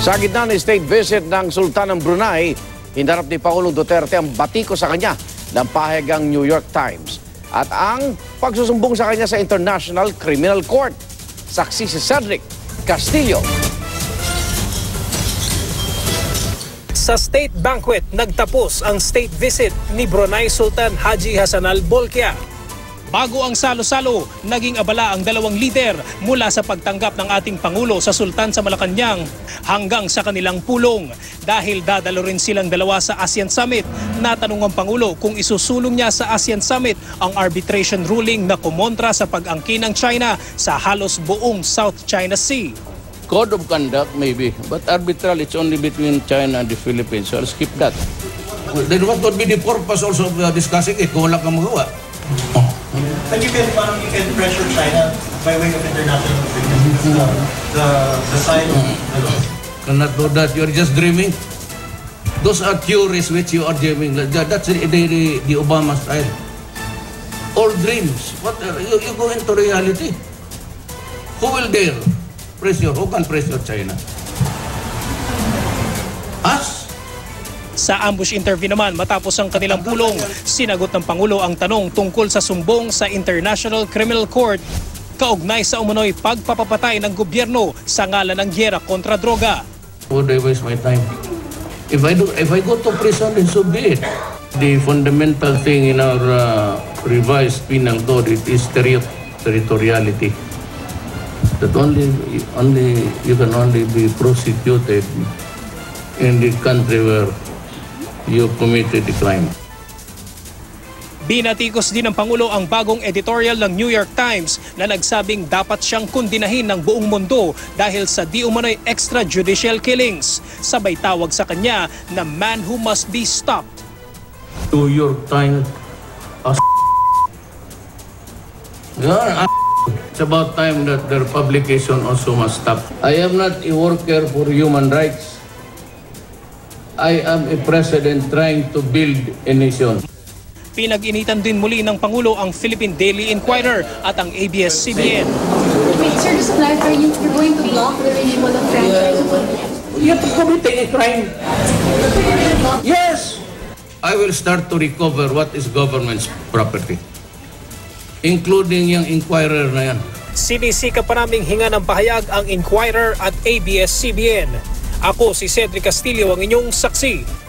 Sa gitna ng state visit ng Sultan ng Brunei, hinarap ni Pangulong Duterte ang batiko sa kanya ng pahayagang New York Times at ang pagsusumbong sa kanya sa International Criminal Court. Saksi si Cedric Castillo. Sa state banquet, nagtapos ang state visit ni Brunei Sultan Haji Hassan Al Bolkiah. Bago ang salo-salo, naging abala ang dalawang lider mula sa pagtanggap ng ating Pangulo sa Sultan sa Malacanang hanggang sa kanilang pulong. Dahil dadalo rin silang dalawa sa ASEAN Summit, natanong ang Pangulo kung isusulong niya sa ASEAN Summit ang arbitration ruling na kumontra sa pag-angkin ng China sa halos buong South China Sea. Code of conduct maybe, but arbitral it's only between China and the Philippines, so I'll skip that. Then what would be the purpose also of discussing it kung wala kang magawa? But you can pressure China by way of international agreements. The side of Cannot do that. You're just dreaming. Those are theories which you are dreaming. That's the Obama style. All dreams. What you go into reality? Who will dare pressure? Who can pressure China? Us? Sa ambush interview naman matapos ang kanilang pulong, sinagot ng Pangulo ang tanong tungkol sa sumbong sa International Criminal Court kaugnay sa umunoy pagpapapatay ng gobyerno sa ngalan ng giyera kontra droga. Would I waste my time? If I go to prison, then so be it. The fundamental thing in our revised penal code is territoriality. That you can only be prosecuted in the country where you committed the crime. Binatikos din ng Pangulo ang bagong editorial ng New York Times na nagsabing dapat siyang kundinahin ng buong mundo dahil sa di umano'y extrajudicial killings. Sabay tawag sa kanya na man who must be stopped. New York Times, it's about time that their publication also must stop. I am not a worker for human rights. I am a president trying to build a nation. Pinag-initan din muli ng Pangulo ang Philippine Daily Inquirer at ang ABS-CBN. Wait, sir, just to clarify, you're going to block the renewal of franchise? You have to commit a crime. Yes! I will start to recover what is government's property, including yung Inquirer na yan. Sinisika pa naming hinga ng pahayag ang Inquirer at ABS-CBN. Ako si Cedric Castillo, ang inyong saksi.